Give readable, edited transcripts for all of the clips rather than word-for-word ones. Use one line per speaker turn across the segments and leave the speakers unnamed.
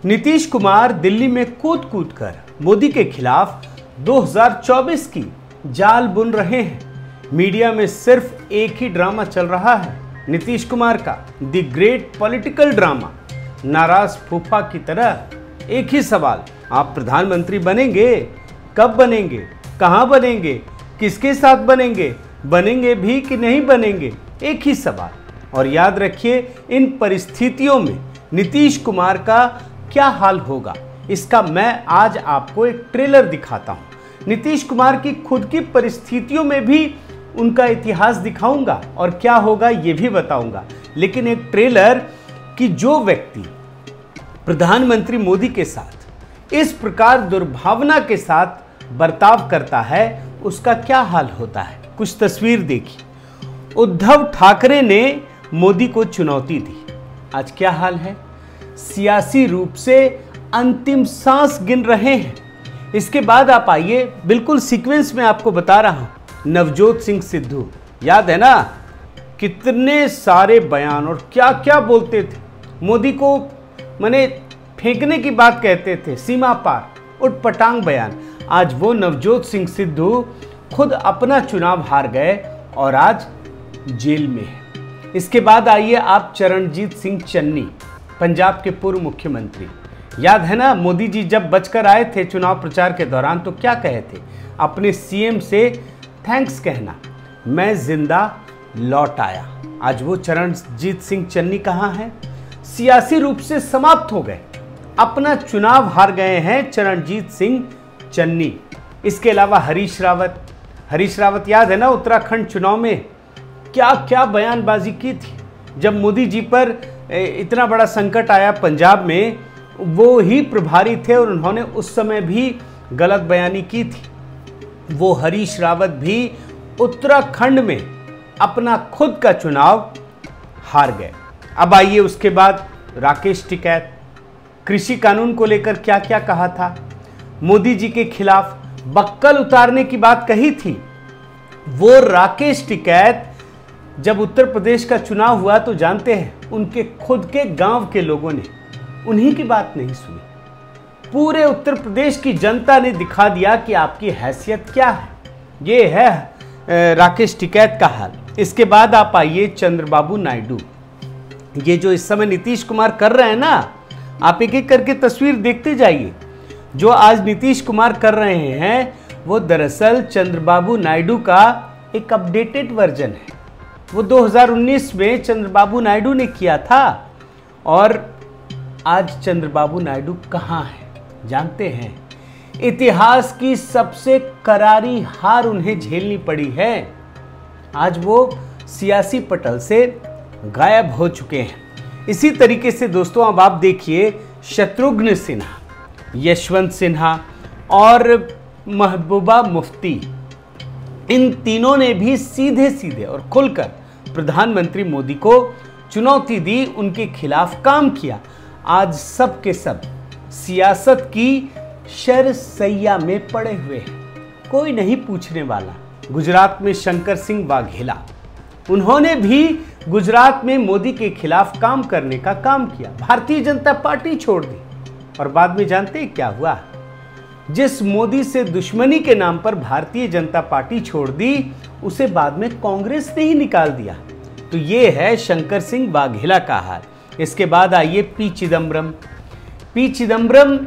नीतीश कुमार दिल्ली में कूद कूद कर मोदी के खिलाफ 2024 की जाल बुन रहे हैं। मीडिया में सिर्फ एक ही ड्रामा चल रहा है, नीतीश कुमार का द ग्रेट पॉलिटिकल ड्रामा। नाराज फूफा की तरह एक ही सवाल, आप प्रधानमंत्री बनेंगे? कब बनेंगे? कहां बनेंगे? किसके साथ बनेंगे? बनेंगे भी कि नहीं बनेंगे? एक ही सवाल। और याद रखिए, इन परिस्थितियों में नीतीश कुमार का क्या हाल होगा, इसका मैं आज आपको एक ट्रेलर दिखाता हूं। नीतीश कुमार की खुद की परिस्थितियों में भी उनका इतिहास दिखाऊंगा और क्या होगा ये भी बताऊंगा। लेकिन एक ट्रेलर कि जो व्यक्ति प्रधानमंत्री मोदी के साथ इस प्रकार दुर्भावना के साथ बर्ताव करता है, उसका क्या हाल होता है। कुछ तस्वीर देखिए। उद्धव ठाकरे ने मोदी को चुनौती दी, आज क्या हाल है। सियासी रूप से अंतिम सांस गिन रहे हैं। इसके बाद आप आइए, बिल्कुल सीक्वेंस में आपको बता रहा हूं। नवजोत सिंह सिद्धू, याद है ना, कितने सारे बयान और क्या क्या बोलते थे। मोदी को माने फेंकने की बात कहते थे, सीमा पार उटपटांग बयान। आज वो नवजोत सिंह सिद्धू खुद अपना चुनाव हार गए और आज जेल में है। इसके बाद आइए आप चरणजीत सिंह चन्नी, पंजाब के पूर्व मुख्यमंत्री। याद है ना, मोदी जी जब बचकर आए थे चुनाव प्रचार के दौरान तो क्या कहे थे, अपने सीएम से थैंक्स कहना, मैं जिंदा लौट आया। आज वो चरणजीत सिंह चन्नी कहाँ हैं? सियासी रूप से समाप्त हो गए, अपना चुनाव हार गए हैं चरणजीत सिंह चन्नी। इसके अलावा हरीश रावत याद है ना, उत्तराखंड चुनाव में क्या क्या बयानबाजी की थी। जब मोदी जी पर इतना बड़ा संकट आया पंजाब में, वो ही प्रभारी थे और उन्होंने उस समय भी गलत बयानी की थी। वो हरीश रावत भी उत्तराखंड में अपना खुद का चुनाव हार गए। अब आइए उसके बाद राकेश टिकैत, कृषि कानून को लेकर क्या क्या कहा था, मोदी जी के खिलाफ बक्कल उतारने की बात कही थी। वो राकेश टिकैत जब उत्तर प्रदेश का चुनाव हुआ तो जानते हैं, उनके खुद के गांव के लोगों ने उन्हीं की बात नहीं सुनी। पूरे उत्तर प्रदेश की जनता ने दिखा दिया कि आपकी हैसियत क्या है। ये है राकेश टिकैत का हाल। इसके बाद आप आइए चंद्रबाबू नायडू। ये जो इस समय नीतीश कुमार कर रहे हैं ना, आप एक एक करके तस्वीर देखते जाइए। जो आज नीतीश कुमार कर रहे हैं वो दरअसल चंद्रबाबू नायडू का एक अपडेटेड वर्जन है। वो 2019 में चंद्रबाबू नायडू ने किया था। और आज चंद्रबाबू नायडू कहाँ है जानते हैं? इतिहास की सबसे करारी हार उन्हें झेलनी पड़ी है। आज वो सियासी पटल से गायब हो चुके हैं। इसी तरीके से दोस्तों अब आप देखिए, शत्रुघ्न सिन्हा, यशवंत सिन्हा और महबूबा मुफ्ती, इन तीनों ने भी सीधे सीधे और खुलकर प्रधानमंत्री मोदी को चुनौती दी, उनके खिलाफ काम किया। आज सब के सब सियासत की शरसैया में पड़े हुए हैं, कोई नहीं पूछने वाला। गुजरात में शंकर सिंह वाघेला, उन्होंने भी गुजरात में मोदी के खिलाफ काम करने का काम किया, भारतीय जनता पार्टी छोड़ दी। और बाद में जानते हैं क्या हुआ? जिस मोदी से दुश्मनी के नाम पर भारतीय जनता पार्टी छोड़ दी, उसे बाद में कांग्रेस ने ही निकाल दिया। तो ये है शंकर सिंह वाघेला का हाल। इसके बाद आइए पी चिदम्बरम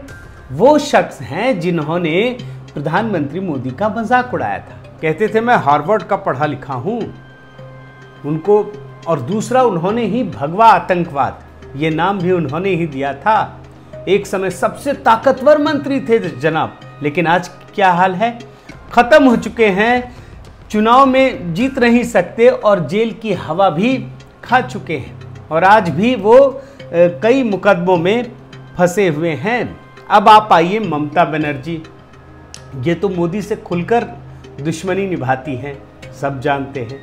वो शख्स हैं जिन्होंने प्रधानमंत्री मोदी का मजाक उड़ाया था। कहते थे मैं हार्वर्ड का पढ़ा लिखा हूं उनको, और दूसरा उन्होंने ही भगवा आतंकवाद, ये नाम भी उन्होंने ही दिया था। एक समय सबसे ताकतवर मंत्री थे जनाब, लेकिन आज क्या हाल है? खत्म हो चुके हैं, चुनाव में जीत नहीं सकते और जेल की हवा भी खा चुके हैं। और आज भी वो कई मुकदमों में फंसे हुए हैं। अब आप आइए ममता बनर्जी, ये तो मोदी से खुलकर दुश्मनी निभाती हैं, सब जानते हैं।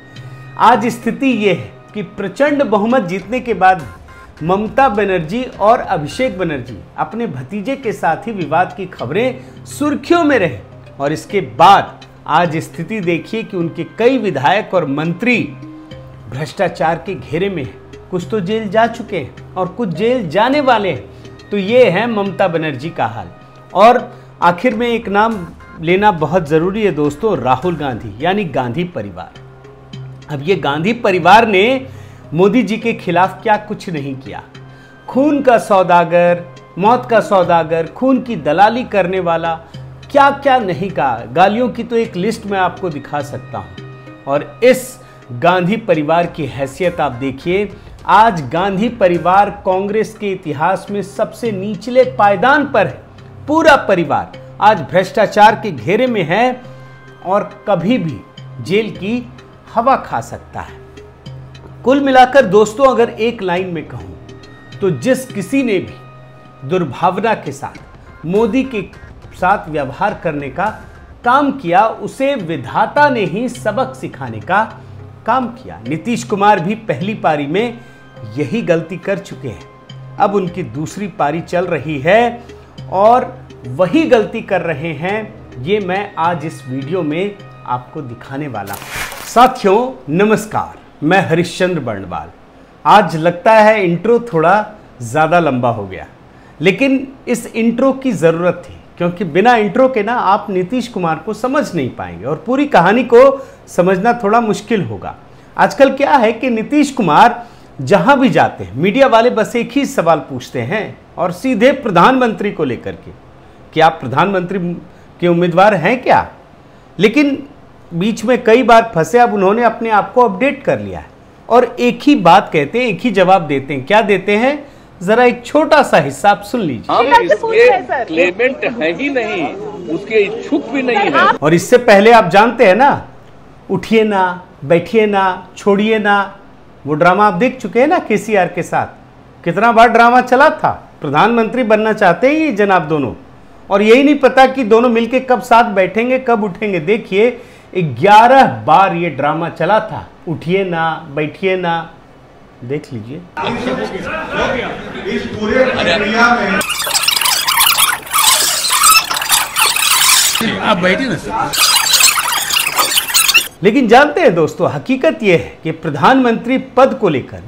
आज स्थिति ये है कि प्रचंड बहुमत जीतने के बाद ममता बनर्जी और अभिषेक बनर्जी अपने भतीजे के साथ ही विवाद की खबरें सुर्खियों में रहे। और इसके बाद आज स्थिति देखिए कि उनके कई विधायक और मंत्री भ्रष्टाचार के घेरे में हैं। कुछ तो जेल जा चुके हैं और कुछ जेल जाने वाले हैं। तो ये है ममता बनर्जी का हाल। और आखिर में एक नाम लेना बहुत जरूरी है दोस्तों, राहुल गांधी, यानी गांधी परिवार। अब ये गांधी परिवार ने मोदी जी के खिलाफ क्या कुछ नहीं किया। खून का सौदागर, मौत का सौदागर, खून की दलाली करने वाला, क्या क्या नहीं कहा। गालियों की तो एक लिस्ट मैं आपको दिखा सकता हूं। और इस गांधी परिवार की हैसियत आप देखिए। आज गांधी परिवार कांग्रेस के इतिहास में सबसे निचले पायदान पर है। पूरा परिवार आज भ्रष्टाचार के घेरे में है और कभी भी जेल की हवा खा सकता है। कुल मिलाकर दोस्तों, अगर एक लाइन में कहूं तो जिस किसी ने भी दुर्भावना के साथ मोदी के साथ व्यवहार करने का काम किया, उसे विधाता ने ही सबक सिखाने का काम किया। नीतीश कुमार भी पहली पारी में यही गलती कर चुके हैं। अब उनकी दूसरी पारी चल रही है और वही गलती कर रहे हैं। ये मैं आज इस वीडियो में आपको दिखाने वाला हूं। साथियों नमस्कार, मैं हरिश्चंद्र बर्णवाल। आज लगता है इंट्रो थोड़ा ज़्यादा लंबा हो गया, लेकिन इस इंट्रो की ज़रूरत थी, क्योंकि बिना इंट्रो के ना आप नीतीश कुमार को समझ नहीं पाएंगे और पूरी कहानी को समझना थोड़ा मुश्किल होगा। आजकल क्या है कि नीतीश कुमार जहां भी जाते हैं, मीडिया वाले बस एक ही सवाल पूछते हैं और सीधे प्रधानमंत्री को लेकर के कि आप प्रधानमंत्री के उम्मीदवार हैं क्या। लेकिन बीच में कई बार फंसे। अब उन्होंने अपने आप को अपडेट कर लिया है और एक ही बात कहते हैं, एक ही जवाब देते हैं। क्या देते हैं, जरा एक छोटा सा हिस्सा आप सुन लीजिए।
हम इसके क्लेमेंट है ही नहीं, उसके इच्छुक भी नहीं है।
और इससे पहले आप जानते हैं ना, उठिए ना, बैठिए ना, छोड़िए ना, वो ड्रामा आप देख चुके हैं ना केसीआर के साथ। कितना बार ड्रामा चला था। प्रधानमंत्री बनना चाहते हैं ये जनाब दोनों, और यही नहीं पता कि दोनों मिलके कब साथ बैठेंगे, कब उठेंगे। देखिए 11 बार ये ड्रामा चला था, उठिए ना, बैठिए ना। देख लीजिए। इस पूरे प्रक्रिया में आप बैठिए ना। लेकिन जानते हैं दोस्तों, हकीकत यह है कि प्रधानमंत्री पद को लेकर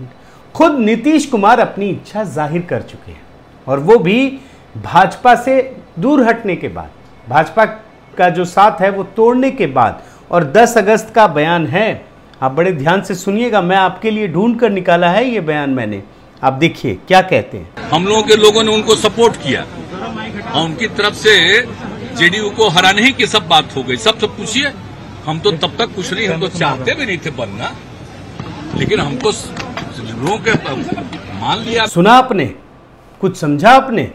खुद नीतीश कुमार अपनी इच्छा जाहिर कर चुके हैं, और वो भी भाजपा से दूर हटने के बाद, भाजपा का जो साथ है वो तोड़ने के बाद। और 10 अगस्त का बयान है, आप बड़े ध्यान से सुनिएगा, मैं आपके लिए ढूंढ कर निकाला है ये बयान मैंने। आप देखिए क्या कहते हैं।
हम लोगों के लोगों ने उनको सपोर्ट किया और उनकी तरफ से जेडीयू को हराने ही की सब बात हो गई। सब पूछिए, हम तो तब तक कुछ नहीं, हम तो चाहते भी नहीं थे बनना, लेकिन हमको लोगों के मान लिया।
सुना आपने, कुछ समझा आपने?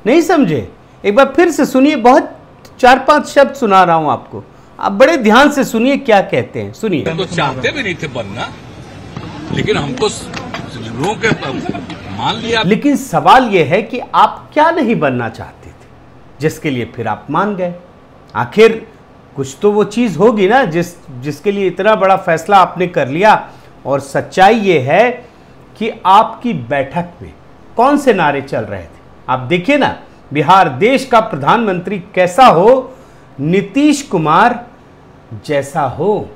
नहीं समझे? एक बार फिर से सुनिए, बहुत 4-5 शब्द सुना रहा हूं आपको, आप बड़े ध्यान से सुनिए क्या कहते हैं। सुनिए।
हम तो चाहते भी नहीं थे बनना, लेकिन हमको लोगों के मान लिया।
लेकिन सवाल यह है कि आप क्या नहीं बनना चाहते थे जिसके लिए फिर आप मान गए। आखिर कुछ तो वो चीज होगी ना जिसके लिए इतना बड़ा फैसला आपने कर लिया। और सच्चाई ये है कि आपकी बैठक में कौन से नारे चल रहे थे। आप देखिए ना, बिहार देश का प्रधानमंत्री कैसा हो, नीतीश कुमार जैसा हो।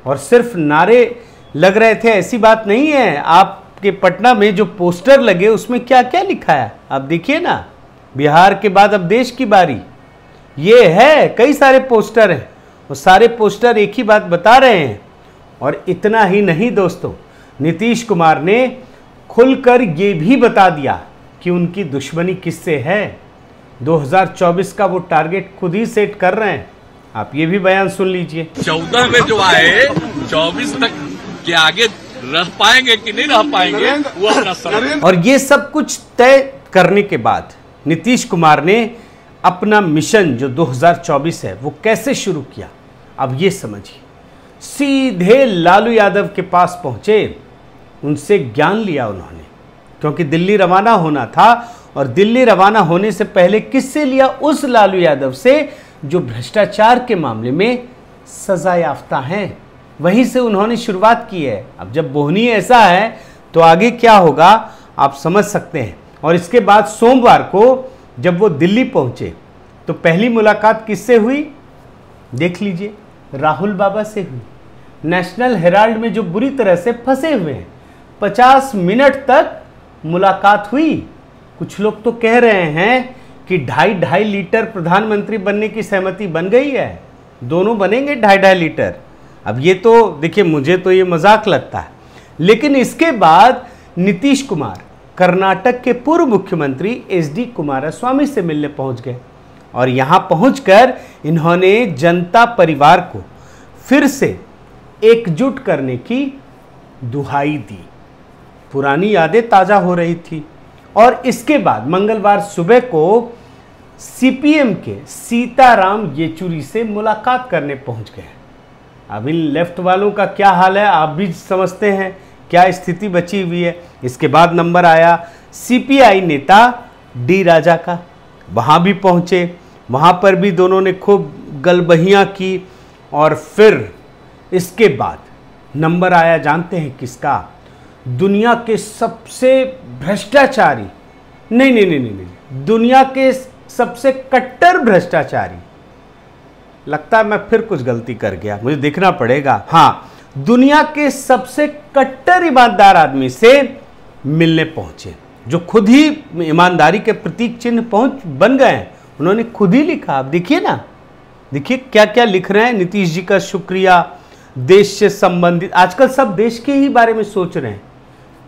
और सिर्फ नारे लग रहे थे ऐसी बात नहीं है। आपके पटना में जो पोस्टर लगे उसमें क्या क्या लिखा है आप देखिए ना। बिहार के बाद अब देश की बारी, ये है। कई सारे पोस्टर हैं और सारे पोस्टर एक ही बात बता रहे हैं। और इतना ही नहीं दोस्तों, नीतीश कुमार ने खुलकर ये भी बता दिया कि उनकी दुश्मनी किससे है। 2024 का वो टारगेट खुद ही सेट कर रहे हैं। आप ये भी बयान सुन लीजिए।
14 में जो आए 24 तक के आगे रह पाएंगे कि नहीं रह पाएंगे, वो
और ये सब कुछ तय करने के बाद नीतीश कुमार ने अपना मिशन जो 2024 है वो कैसे शुरू किया, अब ये समझिए। सीधे लालू यादव के पास पहुंचे, उनसे ज्ञान लिया उन्होंने, क्योंकि दिल्ली रवाना होना था। और दिल्ली रवाना होने से पहले किससे लिया? उस लालू यादव से जो भ्रष्टाचार के मामले में सजा याफ्ता हैं। वहीं से उन्होंने शुरुआत की है। अब जब बोहनी ऐसा है तो आगे क्या होगा आप समझ सकते हैं। और इसके बाद सोमवार को जब वो दिल्ली पहुंचे तो पहली मुलाकात किससे हुई? देख लीजिए, राहुल बाबा से हुई। नेशनल हेराल्ड में जो बुरी तरह से फंसे हुए हैं, 50 मिनट तक मुलाकात हुई। कुछ लोग तो कह रहे हैं कि 2.5 लीटर प्रधानमंत्री बनने की सहमति बन गई है, दोनों बनेंगे 2.5 लीटर। अब ये तो देखिए, मुझे तो ये मजाक लगता है, लेकिन इसके बाद नीतीश कुमार कर्नाटक के पूर्व मुख्यमंत्री SD कुमारस्वामी से मिलने पहुंच गए और यहां पहुंचकर इन्होंने जनता परिवार को फिर से एकजुट करने की दुहाई दी। पुरानी यादें ताजा हो रही थी और इसके बाद मंगलवार सुबह को CPM के सीताराम येचुरी से मुलाकात करने पहुंच गए। अब इन लेफ्ट वालों का क्या हाल है आप भी समझते हैं, क्या स्थिति बची हुई है। इसके बाद नंबर आया CPI नेता D राजा का, वहां भी पहुंचे, वहां पर भी दोनों ने खूब गलबहियां की और फिर इसके बाद नंबर आया, जानते हैं किसका? दुनिया के सबसे भ्रष्टाचारी, नहीं, दुनिया के सबसे कट्टर भ्रष्टाचारी, लगता है मैं फिर कुछ गलती कर गया, मुझे देखना पड़ेगा। हाँ, दुनिया के सबसे कट्टर ईमानदार आदमी से मिलने पहुंचे, जो खुद ही ईमानदारी के प्रतीक चिन्ह बन गए हैं। उन्होंने खुद ही लिखा, आप देखिए ना, देखिए क्या क्या लिख रहे हैं। नीतीश जी का शुक्रिया, देश से संबंधित, आजकल सब देश के ही बारे में सोच रहे हैं,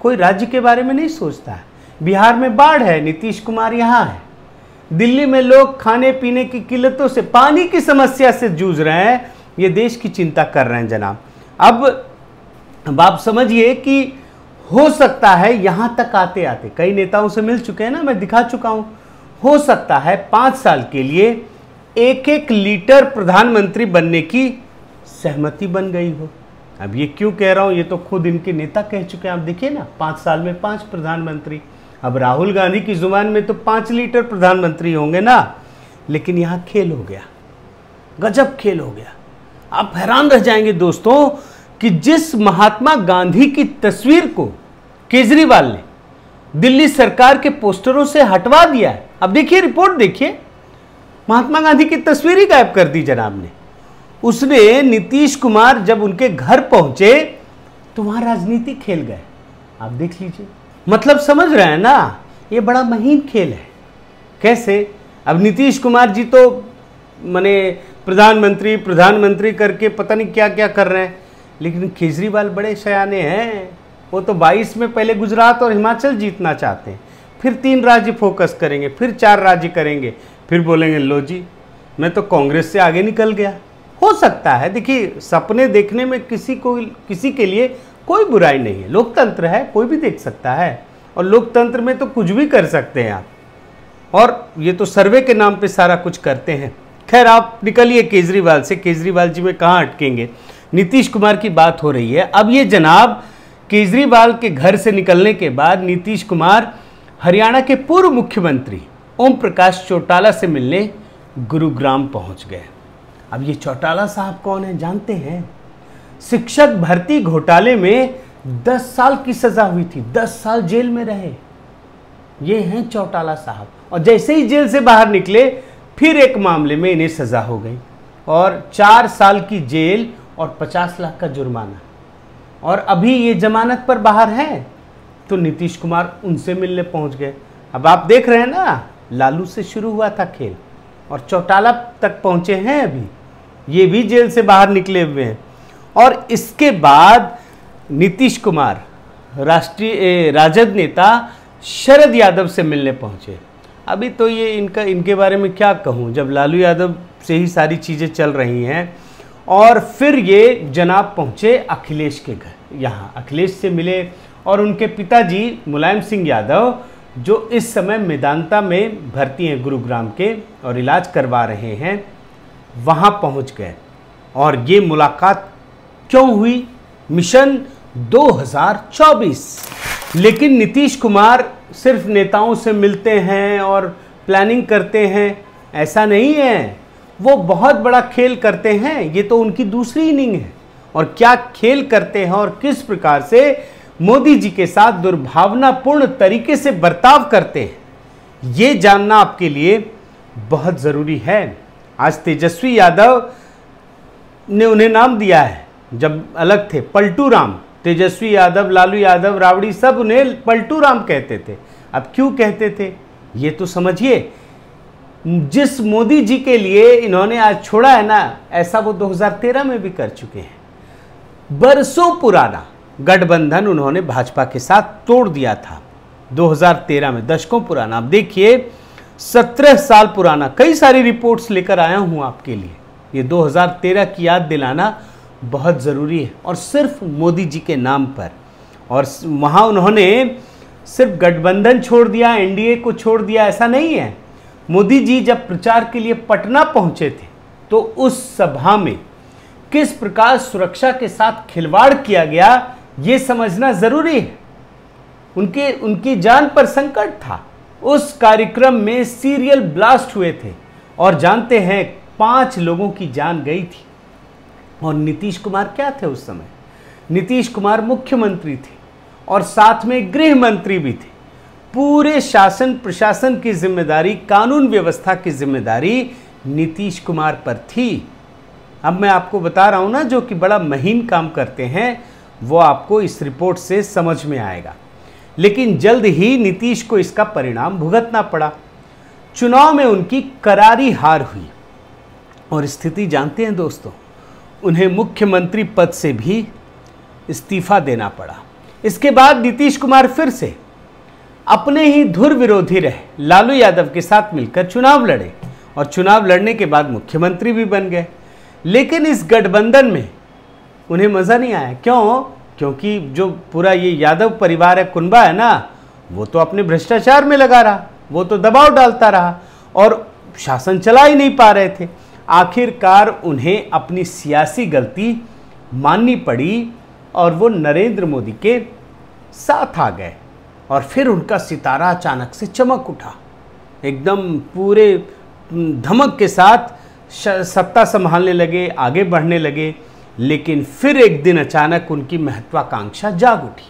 कोई राज्य के बारे में नहीं सोचता है। बिहार में बाढ़ है, नीतीश कुमार यहाँ है। दिल्ली में लोग खाने पीने की किल्लतों से, पानी की समस्या से जूझ रहे हैं, ये देश की चिंता कर रहे हैं जनाब। अब आप समझिए कि हो सकता है यहां तक आते आते, कई नेताओं से मिल चुके हैं ना, मैं दिखा चुका हूं, हो सकता है 5 साल के लिए 1-1 लीटर प्रधानमंत्री बनने की सहमति बन गई हो। अब ये क्यों कह रहा हूं, ये तो खुद इनके नेता कह चुके हैं। आप देखिए ना, 5 साल में 5 प्रधानमंत्री। अब राहुल गांधी की जुबान में तो 5 लीटर प्रधानमंत्री होंगे ना, लेकिन यहां खेल हो गया, गजब खेल हो गया। आप हैरान रह जाएंगे दोस्तों कि जिस महात्मा गांधी की तस्वीर को केजरीवाल ने दिल्ली सरकार के पोस्टरों से हटवा दिया है। अब देखिए रिपोर्ट, देखिए, महात्मा गांधी की तस्वीर ही गायब कर दी जनाब ने। उसने, नीतीश कुमार जब उनके घर पहुंचे तो वहां राजनीति खेल गए। आप देख लीजिए, मतलब समझ रहे हैं ना, ये बड़ा महीन खेल है। कैसे? अब नीतीश कुमार जी तो माने प्रधानमंत्री करके पता नहीं क्या क्या कर रहे हैं, लेकिन केजरीवाल बड़े शयाने हैं। वो तो 22 में पहले गुजरात और हिमाचल जीतना चाहते हैं, फिर 3 राज्य फोकस करेंगे, फिर 4 राज्य करेंगे, फिर बोलेंगे लो जी मैं तो कांग्रेस से आगे निकल गया। हो सकता है, देखिए सपने देखने में किसी के लिए कोई बुराई नहीं है, लोकतंत्र है, कोई भी देख सकता है, और लोकतंत्र में तो कुछ भी कर सकते हैं आप, और ये तो सर्वे के नाम पे सारा कुछ करते हैं। खैर आप निकलिए केजरीवाल से, केजरीवाल जी में कहाँ अटकेंगे, नीतीश कुमार की बात हो रही है। अब ये जनाब केजरीवाल के घर से निकलने के बाद नीतीश कुमार हरियाणा के पूर्व मुख्यमंत्री ओम प्रकाश चौटाला से मिलने गुरुग्राम पहुंच गए। अब ये चौटाला साहब कौन है जानते हैं? शिक्षक भर्ती घोटाले में 10 साल की सजा हुई थी, 10 साल जेल में रहे। ये हैं चौटाला साहब, और जैसे ही जेल से बाहर निकले फिर एक मामले में इन्हें सजा हो गई और 4 साल की जेल और 50 लाख का जुर्माना, और अभी ये जमानत पर बाहर हैं। तो नीतीश कुमार उनसे मिलने पहुंच गए। अब आप देख रहे हैं ना, लालू से शुरू हुआ था खेल और चौटाला तक पहुंचे हैं अभी, ये भी जेल से बाहर निकले हुए हैं। और इसके बाद नीतीश कुमार राष्ट्रीय राजद नेता शरद यादव से मिलने पहुंचे। अभी तो ये इनके बारे में क्या कहूं, जब लालू यादव से ही सारी चीज़ें चल रही हैं। और फिर ये जनाब पहुंचे अखिलेश के घर, यहाँ अखिलेश से मिले और उनके पिताजी मुलायम सिंह यादव, जो इस समय मेदांता में भर्ती हैं गुरुग्राम के और इलाज करवा रहे हैं, वहाँ पहुँच गए। और ये मुलाकात क्यों हुई? मिशन 2024। लेकिन नीतीश कुमार सिर्फ नेताओं से मिलते हैं और प्लानिंग करते हैं, ऐसा नहीं है, वो बहुत बड़ा खेल करते हैं। ये तो उनकी दूसरी इनिंग है। और क्या खेल करते हैं और किस प्रकार से मोदी जी के साथ दुर्भावनापूर्ण तरीके से बर्ताव करते हैं, ये जानना आपके लिए बहुत ज़रूरी है। आज तेजस्वी यादव ने उन्हें नाम दिया है, जब अलग थे पलटू राम, तेजस्वी यादव, लालू यादव, राबड़ी, सब उन्हें पलटू राम कहते थे। अब क्यों कहते थे ये तो समझिए। जिस मोदी जी के लिए इन्होंने आज छोड़ा है ना, ऐसा वो 2013 में भी कर चुके हैं। बरसों पुराना गठबंधन उन्होंने भाजपा के साथ तोड़ दिया था 2013 में, दशकों पुराना। अब देखिए 17 साल पुराना, कई सारी रिपोर्ट्स लेकर आया हूं आपके लिए। ये 2013 की याद दिलाना बहुत ज़रूरी है, और सिर्फ मोदी जी के नाम पर। और वहाँ उन्होंने सिर्फ गठबंधन छोड़ दिया, एनडीए को छोड़ दिया, ऐसा नहीं है। मोदी जी जब प्रचार के लिए पटना पहुंचे थे तो उस सभा में किस प्रकार सुरक्षा के साथ खिलवाड़ किया गया ये समझना ज़रूरी है। उनकी जान पर संकट था। उस कार्यक्रम में सीरियल ब्लास्ट हुए थे और जानते हैं 5 लोगों की जान गई थी। और नीतीश कुमार क्या थे उस समय? नीतीश कुमार मुख्यमंत्री थे और साथ में गृह मंत्री भी थे। पूरे शासन प्रशासन की जिम्मेदारी, कानून व्यवस्था की जिम्मेदारी नीतीश कुमार पर थी। अब मैं आपको बता रहा हूं ना, जो कि बड़ा महीन काम करते हैं वो आपको इस रिपोर्ट से समझ में आएगा। लेकिन जल्द ही नीतीश को इसका परिणाम भुगतना पड़ा। चुनाव में उनकी करारी हार हुई और स्थिति जानते हैं दोस्तों, उन्हें मुख्यमंत्री पद से भी इस्तीफा देना पड़ा। इसके बाद नीतीश कुमार फिर से अपने ही धुर विरोधी रहे, लालू यादव के साथ मिलकर चुनाव लड़े और चुनाव लड़ने के बाद मुख्यमंत्री भी बन गए। लेकिन इस गठबंधन में उन्हें मज़ा नहीं आया। क्यों? क्योंकि जो पूरा ये यादव परिवार है, कुनबा है ना, वो तो अपने भ्रष्टाचार में लगा रहा, वो तो दबाव डालता रहा और शासन चला ही नहीं पा रहे थे। आखिरकार उन्हें अपनी सियासी गलती माननी पड़ी और वो नरेंद्र मोदी के साथ आ गए। और फिर उनका सितारा अचानक से चमक उठा, एकदम पूरे धमक के साथ सत्ता संभालने लगे, आगे बढ़ने लगे। लेकिन फिर एक दिन अचानक उनकी महत्वाकांक्षा जाग उठी।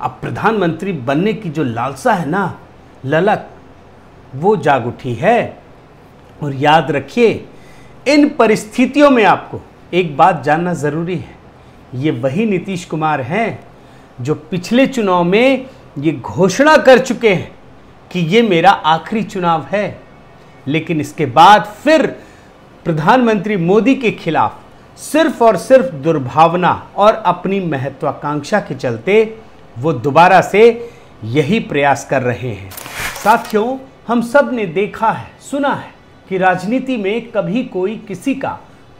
अब प्रधानमंत्री बनने की जो लालसा है ना, ललक, वो जाग उठी है। और याद रखिए, इन परिस्थितियों में आपको एक बात जानना ज़रूरी है, ये वही नीतीश कुमार हैं जो पिछले चुनाव में ये घोषणा कर चुके हैं कि ये मेरा आखिरी चुनाव है। लेकिन इसके बाद फिर प्रधानमंत्री मोदी के खिलाफ सिर्फ और सिर्फ दुर्भावना और अपनी महत्वाकांक्षा के चलते वो दोबारा से यही प्रयास कर रहे हैं। साथियों, हम सब ने देखा है, सुना है कि राजनीति में कभी कोई किसी का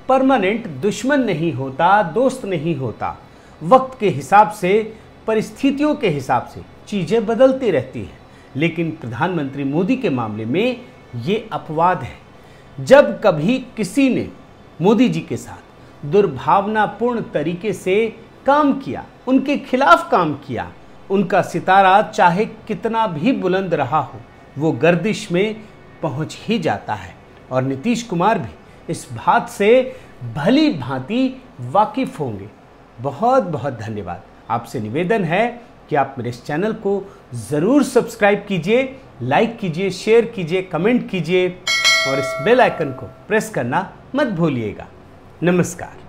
परमानेंट दुश्मन नहीं होता, दोस्त नहीं होता। वक्त के हिसाब से, परिस्थितियों के हिसाब से चीज़ें बदलती रहती हैं। लेकिन प्रधानमंत्री मोदी के मामले में ये अपवाद है। जब कभी किसी ने मोदी जी के साथ दुर्भावनापूर्ण तरीके से काम किया, उनके खिलाफ काम किया, उनका सितारा चाहे कितना भी बुलंद रहा हो, वो गर्दिश में पहुंच ही जाता है। और नीतीश कुमार भी इस बात से भली भांति वाकिफ होंगे। बहुत बहुत धन्यवाद। आपसे निवेदन है कि आप मेरे इस चैनल को ज़रूर सब्सक्राइब कीजिए, लाइक कीजिए, शेयर कीजिए, कमेंट कीजिए और इस बेल आइकन को प्रेस करना मत भूलिएगा। नमस्कार।